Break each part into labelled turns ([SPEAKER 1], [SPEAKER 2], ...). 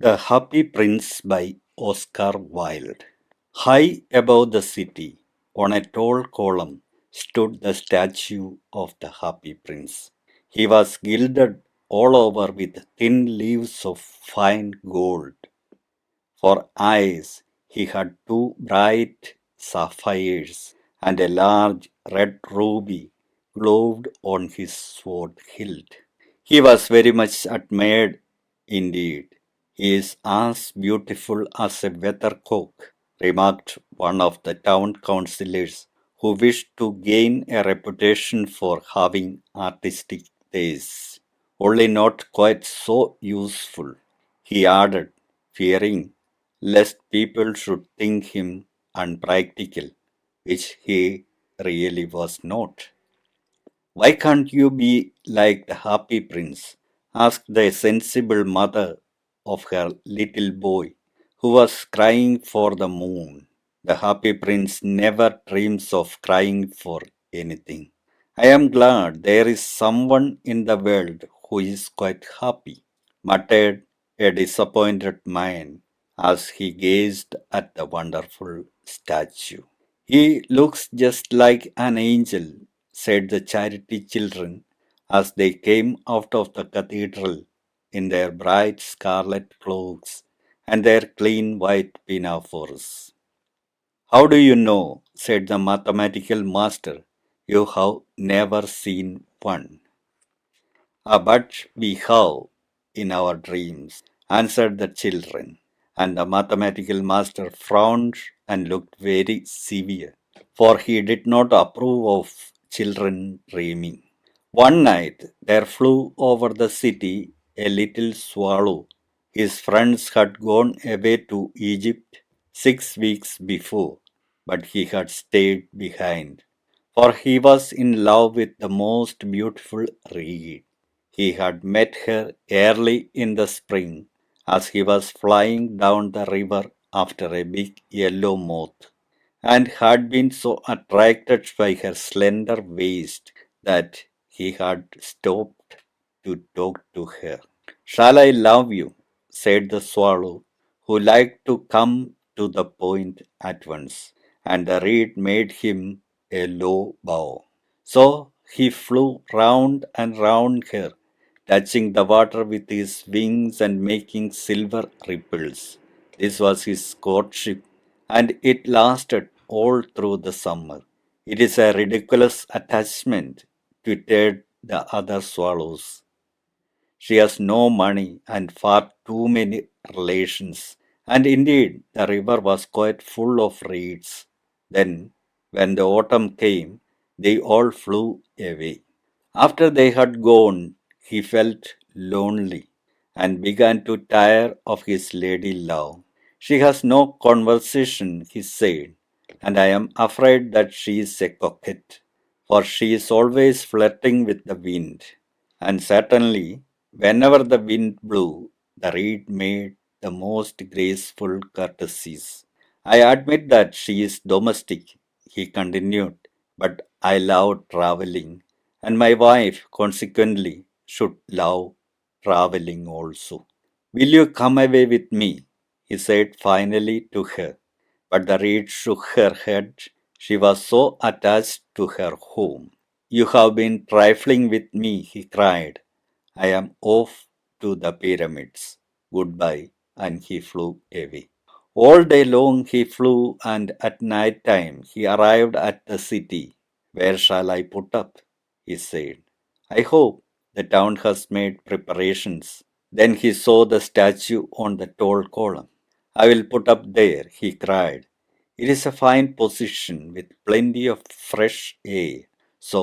[SPEAKER 1] The Happy Prince by Oscar Wilde. High above the city, on a tall column, stood the statue of the Happy Prince. He was gilded all over with thin leaves of fine gold. For eyes, he had two bright sapphires, and a large red ruby glowed on his sword hilt. He was very much admired indeed. "He is as beautiful as a weathercock," remarked one of the town councillors, who wished to gain a reputation for having artistic tastes. "Only not quite so useful," he added, fearing lest people should think him unpractical, which he really was not. "Why can't you be like the Happy Prince?" asked the sensible mother of her little boy, who was crying for the moon. "The Happy Prince never dreams of crying for anything. I am glad there is someone in the world who is quite happy," muttered a disappointed man as he gazed at the wonderful statue. "He looks just like an angel," said the charity children as they came out of the cathedral in their bright scarlet cloaks and their clean white pinafores. "How do you know?" said the mathematical master. "You have never seen one." "But we have in our dreams," answered the children, and the mathematical master frowned and looked very severe, for he did not approve of children dreaming. One night there flew over the city a little swallow. His friends had gone away to Egypt 6 weeks before, but he had stayed behind, for he was in love with the most beautiful reed. He had met her early in the spring as he was flying down the river after a big yellow moth, and had been so attracted by her slender waist that he had stopped to talk to her. "Shall I love you?" said the swallow, who liked to come to the point at once, and the reed made him a low bow. So he flew round and round her, touching the water with his wings and making silver ripples. This was his courtship, and it lasted all through the summer. "It is a ridiculous attachment," twittered the other swallows. "She has no money and far too many relations." And indeed, the river was quite full of reeds. Then, when the autumn came, they all flew away. After they had gone, he felt lonely and began to tire of his lady love. "She has no conversation," he said, "and I am afraid that she is a coquette, for she is always flirting with the wind." And certainly, whenever the wind blew, the reed made the most graceful courtesies. "I admit that she is domestic," he continued, "but I love traveling, and my wife, consequently, should love traveling also. Will you come away with me?" he said finally to her. But the reed shook her head. She was so attached to her home. "You have been trifling with me," he cried. "I am off to the pyramids. Goodbye." And he flew away. All day long he flew, and at night time he arrived at the city. "Where shall I put up?" he said. "I hope the town has made preparations." Then he saw the statue on the tall column. "I will put up there," he cried. "It is a fine position with plenty of fresh air." So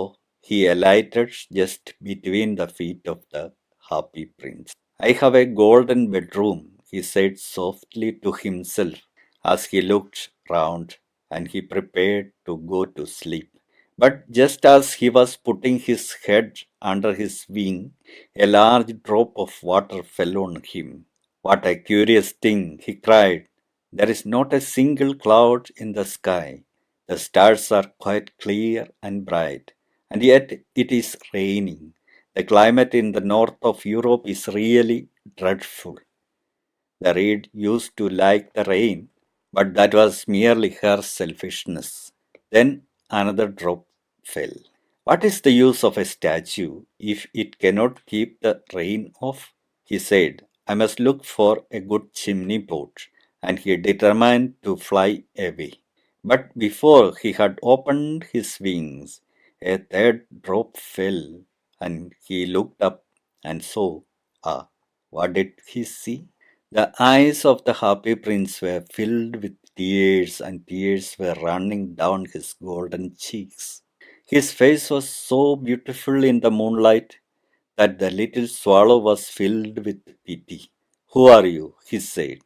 [SPEAKER 1] he alighted just between the feet of the Happy Prince. "I have a golden bedroom," he said softly to himself as he looked round, and he prepared to go to sleep. But just as he was putting his head under his wing, a large drop of water fell on him. "What a curious thing!" he cried. "There is not a single cloud in the sky. The stars are quite clear and bright, and yet it is raining. The climate in the north of Europe is really dreadful." The reed used to like the rain, but that was merely her selfishness. Then another drop fell. What is the use of a statue if it cannot keep the rain off? He said. I must look for a good chimney pot, and he determined to fly away. But before he had opened his wings, a third drop fell, and he looked up and saw. Ah, what did he see? The eyes of the happy prince were filled with tears, and tears were running down his golden cheeks. His face was so beautiful in the moonlight that the little swallow was filled with pity. Who are you? He said.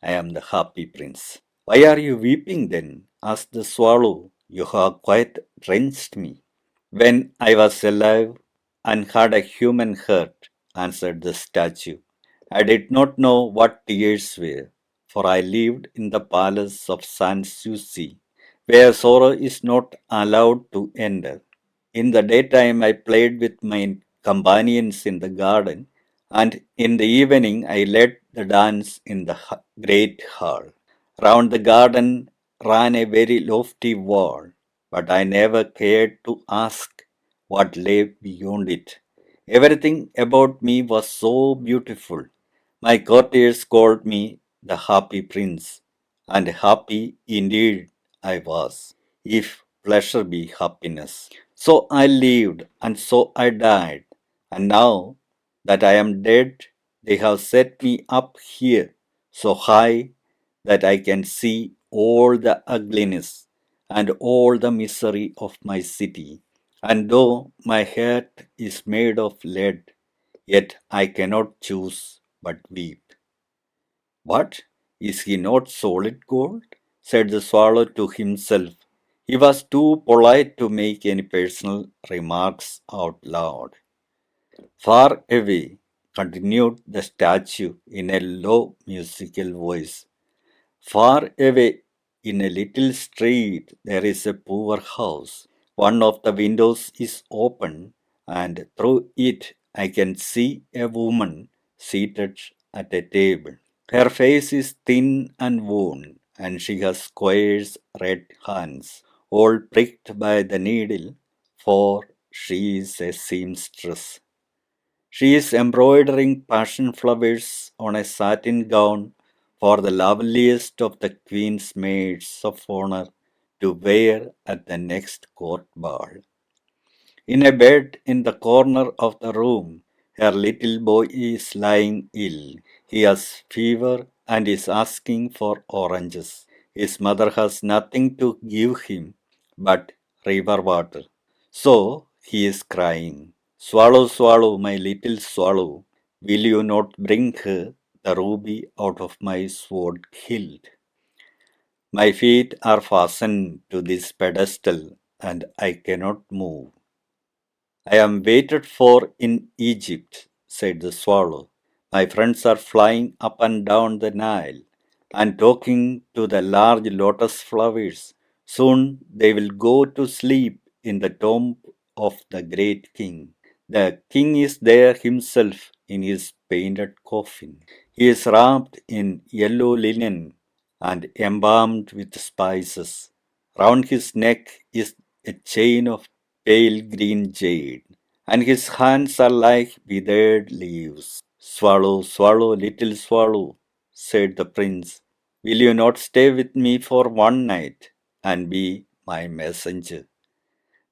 [SPEAKER 1] I am the happy prince. Why are you weeping then? Asked the swallow. You have quite drenched me. When I was alive and had a human heart, answered the statue, I did not know what tears were, for I lived in the palace of Sanssouci, where sorrow is not allowed to enter. In the daytime, I played with my companions in the garden, and in the evening, I led the dance in the great hall. Round the garden ran a very lofty wall, but I never cared to ask what lay beyond it. Everything about me was so beautiful. My courtiers called me the happy prince, and happy indeed I was, if pleasure be happiness. So I lived, and so I died, and now that I am dead, they have set me up here so high that I can see all the ugliness and all the misery of my city. And though my heart is made of lead, yet I cannot choose but weep. What? Is he not solid gold? Said the swallow to himself. He was too polite to make any personal remarks out loud. Far away, continued the statue in a low musical voice. Far away in a little street there is a poor house. One of the windows is open, and through it I can see a woman seated at a table. Her face is thin and worn, and she has square red hands, all pricked by the needle, for she is a seamstress. She is embroidering passion flowers on a satin gown for the loveliest of the queen's maids of honor to wear at the next court ball. In a bed in the corner of the room, her little boy is lying ill. He has fever and is asking for oranges. His mother has nothing to give him but river water. So he is crying, swallow, swallow, my little swallow, will you not bring her the ruby out of my sword hilt? My feet are fastened to this pedestal, and I cannot move. I am waited for in Egypt, said the swallow. My friends are flying up and down the Nile and talking to the large lotus flowers. Soon they will go to sleep in the tomb of the great king. The king is there himself in his painted coffin. He is wrapped in yellow linen and embalmed with spices. Round his neck is a chain of pale green jade, and his hands are like withered leaves. Swallow, swallow, little swallow, said the prince, will you not stay with me for one night and be my messenger?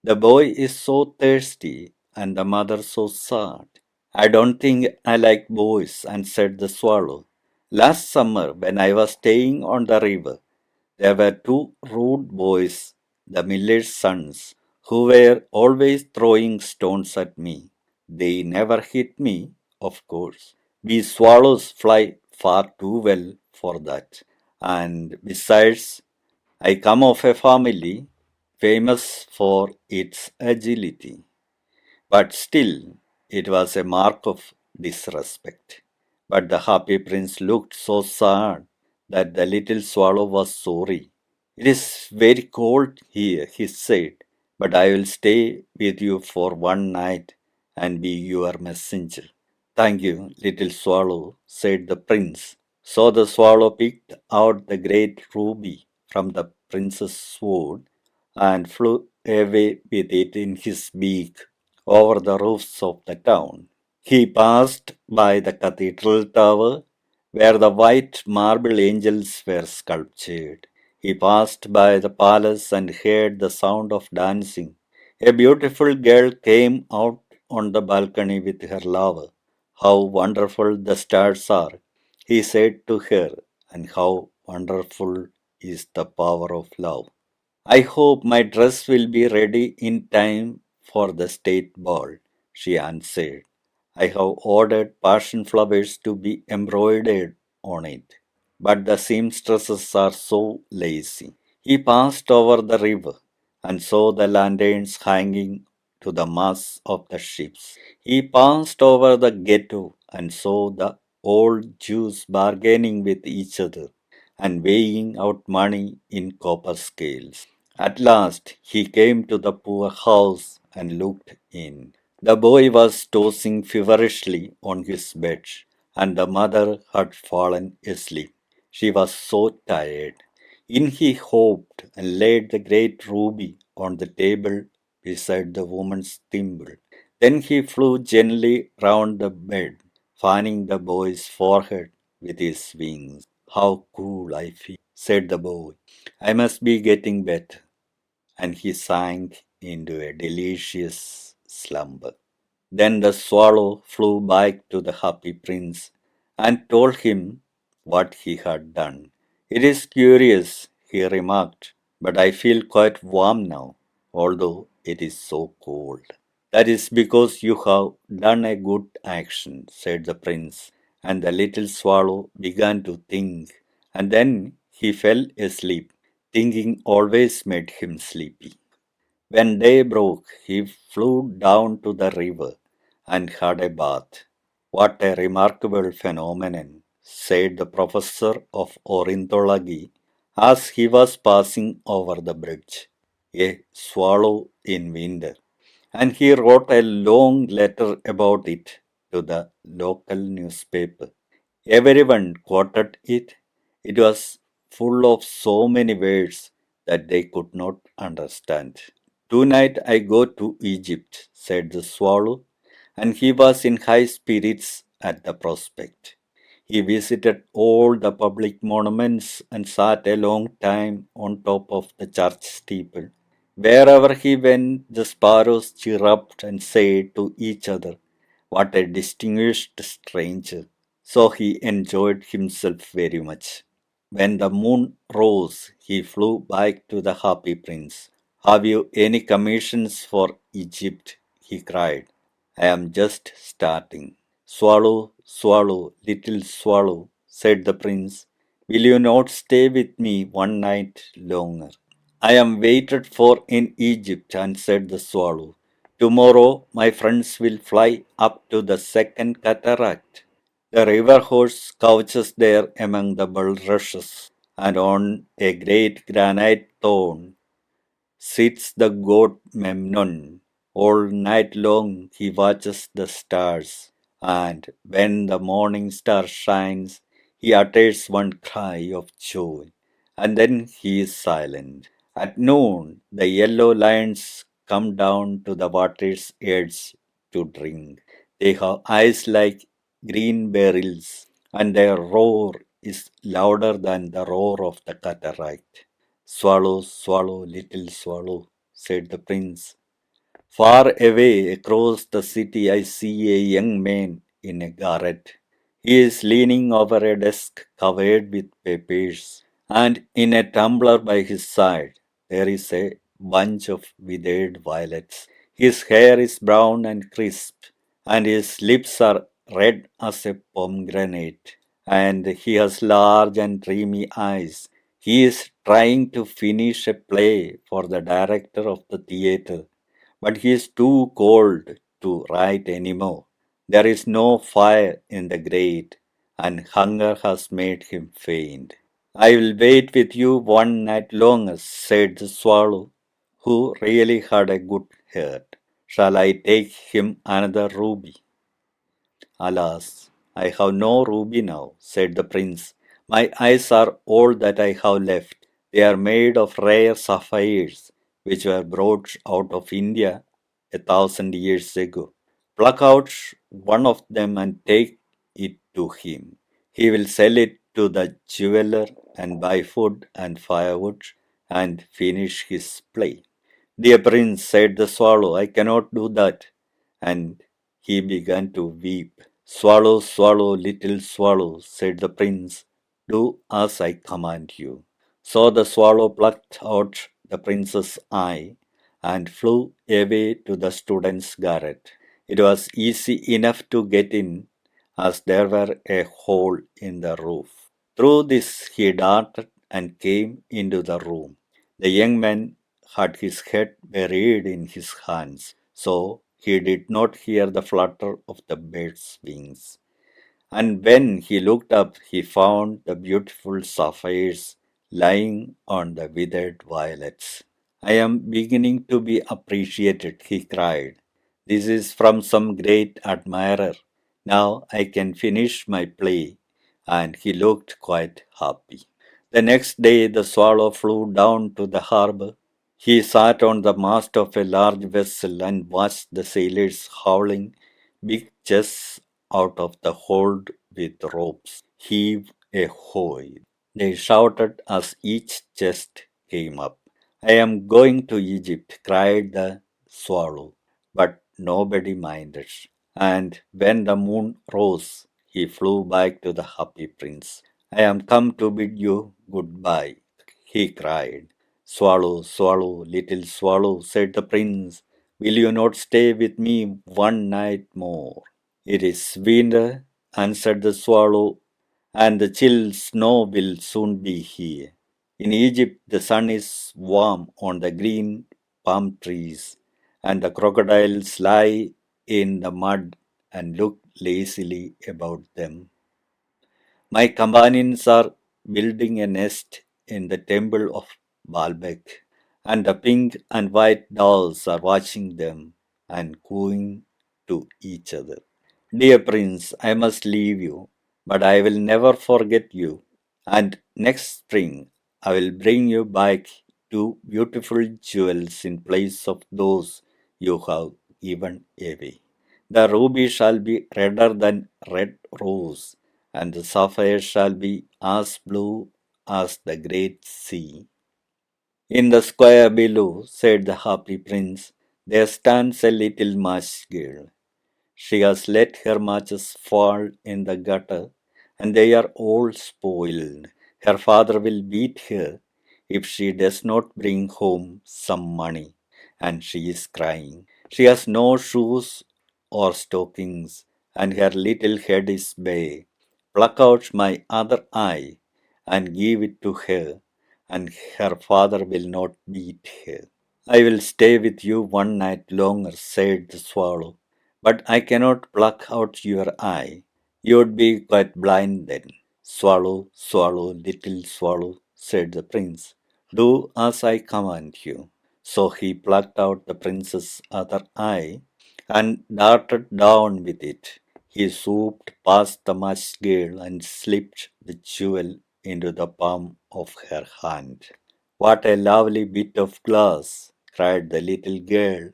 [SPEAKER 1] The boy is so thirsty, and the mother so sad. I don't think I like boys, answered the swallow. Last summer, when I was staying on the river, there were two rude boys, the miller's sons, who were always throwing stones at me. They never hit me, of course. We swallows fly far too well for that. And besides, I come of a family famous for its agility. But still, it was a mark of disrespect. But the happy prince looked so sad that the little swallow was sorry. It is very cold here, he said, but I will stay with you for one night and be your messenger. Thank you, little swallow, said the prince. So the swallow picked out the great ruby from the prince's sword and flew away with it in his beak over the roofs of the town. He passed by the cathedral tower where the white marble angels were sculptured. He passed by the palace and heard the sound of dancing. A beautiful girl came out on the balcony with her lover. How wonderful the stars are, he said to her, and how wonderful is the power of love. I hope my dress will be ready in time for the state ball, she answered. I have ordered passion flowers to be embroidered on it, but the seamstresses are so lazy. He passed over the river and saw the lanterns hanging to the masts of the ships. He passed over the ghetto and saw the old Jews bargaining with each other and weighing out money in copper scales. At last he came to the poor house and looked in. The boy was tossing feverishly on his bed, and the mother had fallen asleep. She was so tired. In he hopped and laid the great ruby on the table beside the woman's thimble. Then he flew gently round the bed, fanning the boy's forehead with his wings. How cool I feel, said the boy. I must be getting better. And he sank into a delicious slumber. Then the swallow flew back to the happy prince and told him what he had done. It is curious, he remarked, but I feel quite warm now, although it is so cold. That is because you have done a good action, said the prince, and the little swallow began to think, and then he fell asleep. Thinking always made him sleepy. When day broke, he flew down to the river and had a bath. What a remarkable phenomenon, said the professor of ornithology as he was passing over the bridge. A swallow in winter. And he wrote a long letter about it to the local newspaper. Everyone quoted it. It was full of so many words that they could not understand. Tonight I go to Egypt, said the swallow, and he was in high spirits at the prospect. He visited all the public monuments and sat a long time on top of the church steeple. Wherever he went, the sparrows chirruped and said to each other, what a distinguished stranger! So he enjoyed himself very much. When the moon rose, he flew back to the happy prince. Have you any commissions for Egypt? He cried. I am just starting. Swallow, swallow, little swallow, said the prince, will you not stay with me one night longer? I am waited for in Egypt, answered the swallow. Tomorrow my friends will fly up to the second cataract. The river horse couches there among the bulrushes, and on a great granite throne sits the god Memnon. All night long he watches the stars, and when the morning star shines, he utters one cry of joy, and then he is silent. At noon, the yellow lions come down to the water's edge to drink. They have eyes like green beryls, and their roar is louder than the roar of the cataract. Swallow, swallow, little swallow, said the prince. Far away across the city, I see a young man in a garret. He is leaning over a desk covered with papers, and in a tumbler by his side there is a bunch of withered violets. His hair is brown and crisp, and his lips are red as a pomegranate, and he has large and dreamy eyes. He is trying to finish a play for the director of the theater, but he is too cold to write any more. There is no fire in the grate, and hunger has made him faint. I will wait with you one night longer, said the swallow, who really had a good heart. Shall I take him another ruby? Alas, I have no ruby now, said the prince, My eyes are all that I have left. They are made of rare sapphires, which were brought out of India 1,000 years ago. Pluck out one of them and take it to him. He will sell it to the jeweler and buy food and firewood and finish his play. Dear prince, said the swallow, I cannot do that. And he began to weep. Swallow, swallow, little swallow, said the prince, do as I command you. So the swallow plucked out the prince's eye and flew away to the student's garret. It was easy enough to get in, as there were a hole in the roof. Through this he darted and came into the room. The young man had his head buried in his hands, so he did not hear the flutter of the bird's wings. And when he looked up, he found the beautiful sapphires lying on the withered violets. I am beginning to be appreciated, he cried. This is from some great admirer. Now I can finish my play. And he looked quite happy. The next day the swallow flew down to the harbor. He sat on the mast of a large vessel and watched the sailors hauling big chests out of the hold with ropes. Heave ahoy! They shouted as each chest came up. I am going to Egypt, cried the swallow, but nobody minded. And when the moon rose, he flew back to the happy prince. I am come to bid you goodbye, he cried. Swallow, swallow, little swallow, said the prince, will you not stay with me one night more? It is winter, answered the swallow, and the chill snow will soon be here. In Egypt, the sun is warm on the green palm trees, and the crocodiles lie in the mud and look lazily about them. My companions are building a nest in the temple of Baalbek, and the pink and white dolls are watching them and cooing to each other. Dear prince, I must leave you, but I will never forget you. And next spring, I will bring you back two beautiful jewels in place of those you have given away. The ruby shall be redder than red rose, and the sapphire shall be as blue as the great sea. In the square below, said the happy prince, there stands a little marsh girl. She has let her matches fall in the gutter, and they are all spoiled. Her father will beat her if she does not bring home some money, and she is crying. She has no shoes or stockings, and her little head is bare. Pluck out my other eye and give it to her, and her father will not beat her. I will stay with you one night longer, said the swallow, but I cannot pluck out your eye. You would be quite blind then. Swallow, swallow, little swallow, said the prince. Do as I command you. So he plucked out the prince's other eye and darted down with it. He swooped past the musk girl and slipped the jewel into the palm of her hand. What a lovely bit of glass, cried the little girl,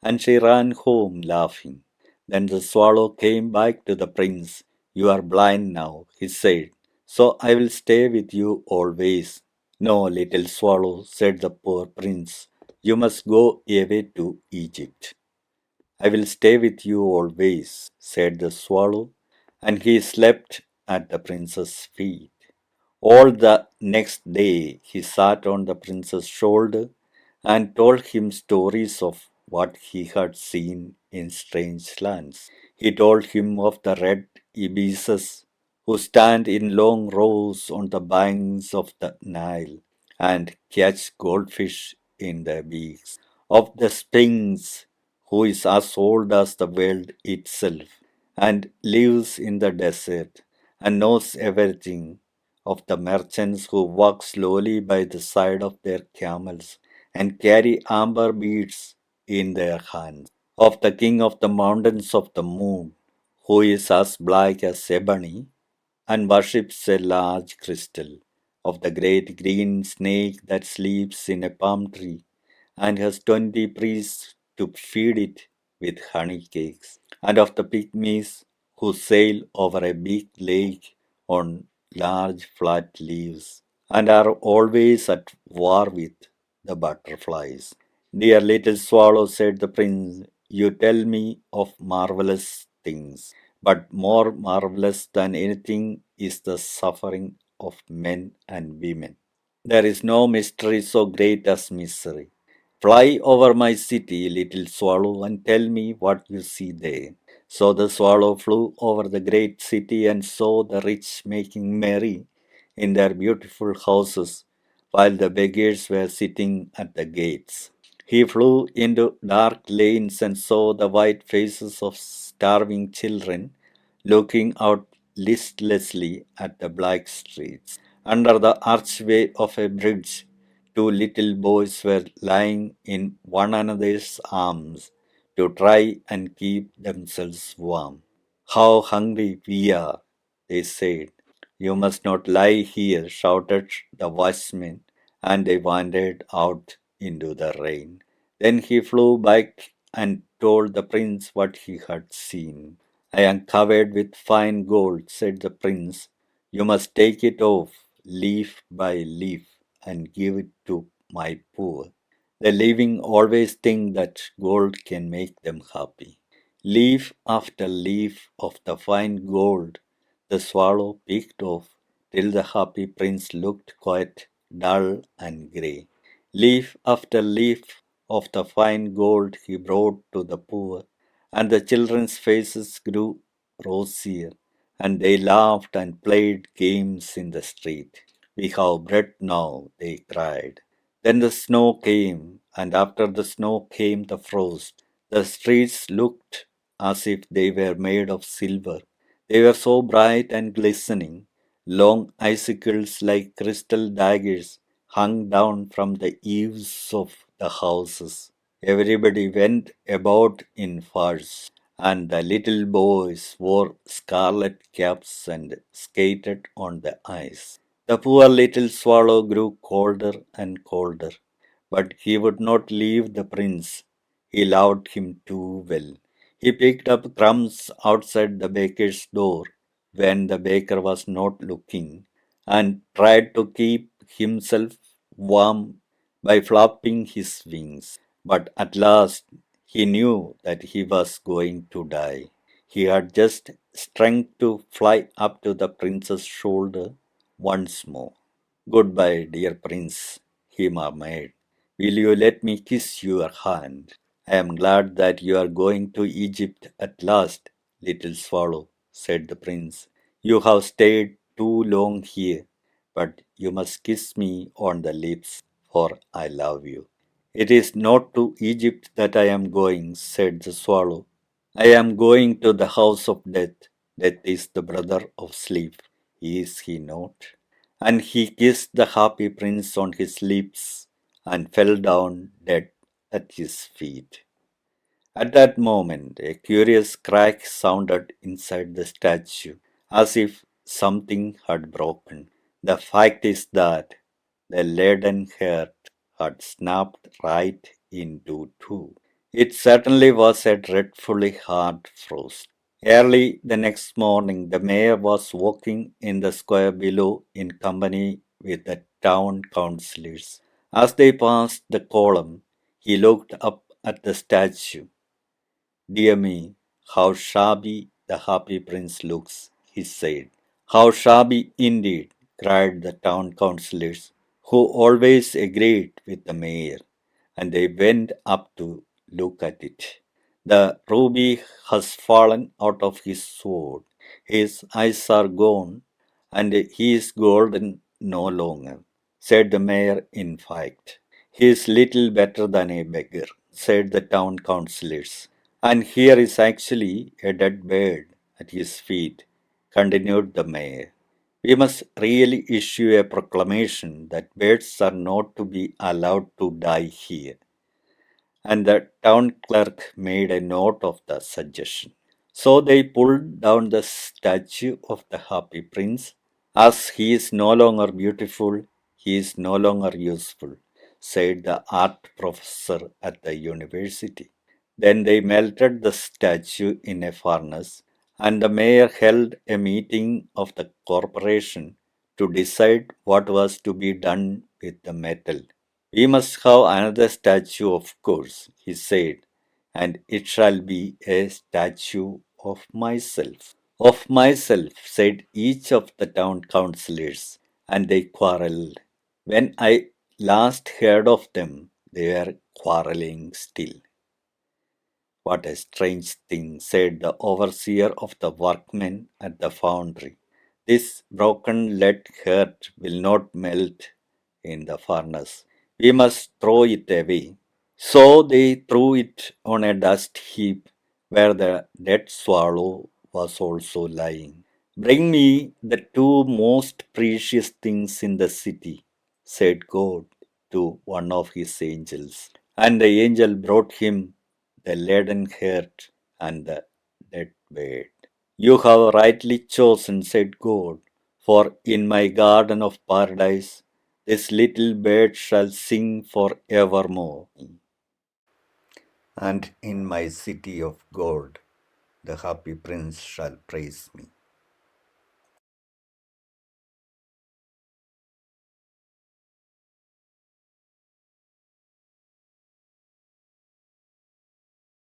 [SPEAKER 1] and she ran home laughing. Then the swallow came back to the prince. You are blind now, he said, so I will stay with you always. No, little swallow, said the poor prince, you must go away to Egypt. I will stay with you always, said the swallow, and he slept at the prince's feet. All the next day he sat on the prince's shoulder and told him stories of what he had seen in strange lands. He told him of the red ibises who stand in long rows on the banks of the Nile and catch goldfish in their beaks, of the Sphinx who is as old as the world itself and lives in the desert and knows everything, of the merchants who walk slowly by the side of their camels and carry amber beads in their hands, of the king of the mountains of the moon, who is as black as ebony, and worships a large crystal of the great green snake that sleeps in a palm tree and has 20 priests to feed it with honey cakes, and of the pygmies who sail over a big lake on large flat leaves and are always at war with the butterflies. Dear little swallow, said the prince, you tell me of marvelous things, but more marvelous than anything is the suffering of men and women. There is no mystery so great as misery. Fly over my city, little swallow, and tell me what you see there. So the swallow flew over the great city and saw the rich making merry in their beautiful houses, while the beggars were sitting at the gates. He flew into dark lanes and saw the white faces of starving children looking out listlessly at the black streets. Under the archway of a bridge, two little boys were lying in one another's arms to try and keep themselves warm. How hungry we are, they said. You must not lie here, shouted the watchman, and they wandered out into the rain. Then he flew back and told the prince what he had seen. I am covered with fine gold, said the prince. You must take it off, leaf by leaf, and give it to my poor. The living always think that gold can make them happy. Leaf after leaf of the fine gold the swallow picked off, till the happy prince looked quite dull and grey. Leaf after leaf of the fine gold he brought to the poor, and the children's faces grew rosier, and they laughed and played games in the street. We have bread now, they cried. Then the snow came, and after the snow came the frost. The streets looked as if they were made of silver. They were so bright and glistening. Long icicles like crystal daggers hung down from the eaves of the houses. Everybody went about in furs, and the little boys wore scarlet caps and skated on the ice. The poor little swallow grew colder and colder, but he would not leave the prince. He loved him too well. He picked up crumbs outside the baker's door when the baker was not looking, and tried to keep himself warm by flapping his wings. But at last he knew that he was going to die. He had just strength to fly up to the prince's shoulder once more. Goodbye, dear prince, he murmured. Will you let me kiss your hand? I am glad that you are going to Egypt at last, little swallow, said the prince. You have stayed too long here, but you must kiss me on the lips, for I love you. It is not to Egypt that I am going, said the swallow. I am going to the house of death. Death is the brother of sleep, is he not? And he kissed the happy prince on his lips and fell down dead at his feet. At that moment, a curious crack sounded inside the statue, as if something had broken. The fact is that the leaden heart had snapped right into two. It certainly was a dreadfully hard frost. Early the next morning, the mayor was walking in the square below in company with the town councillors. As they passed the column, he looked up at the statue. Dear me, how shabby the happy prince looks, he said. How shabby indeed, cried the town councillors, who always agreed with the mayor, and they went up to look at it. The ruby has fallen out of his sword. His eyes are gone, and he is golden no longer, said the mayor in fact. He is little better than a beggar, said the town councillors. And here is actually a dead bird at his feet, continued the mayor. We must really issue a proclamation that birds are not to be allowed to die here. And the town clerk made a note of the suggestion. So they pulled down the statue of the happy prince. As he is no longer beautiful, he is no longer useful, said the art professor at the university. Then they melted the statue in a furnace, and the mayor held a meeting of the corporation to decide what was to be done with the metal. We must have another statue, of course, he said, and it shall be a statue of myself. Of myself, said each of the town councillors, and they quarrelled. When I last heard of them, they were quarrelling still. What a strange thing, said the overseer of the workmen at the foundry. This broken lead heart will not melt in the furnace. We must throw it away. So they threw it on a dust heap where the dead swallow was also lying. Bring me the two most precious things in the city, said God to one of his angels. And the angel brought him the leaden heart and the dead bird. You have rightly chosen, said God, for in my garden of paradise this little bird shall sing for evermore, and in my city of gold the happy prince shall praise me.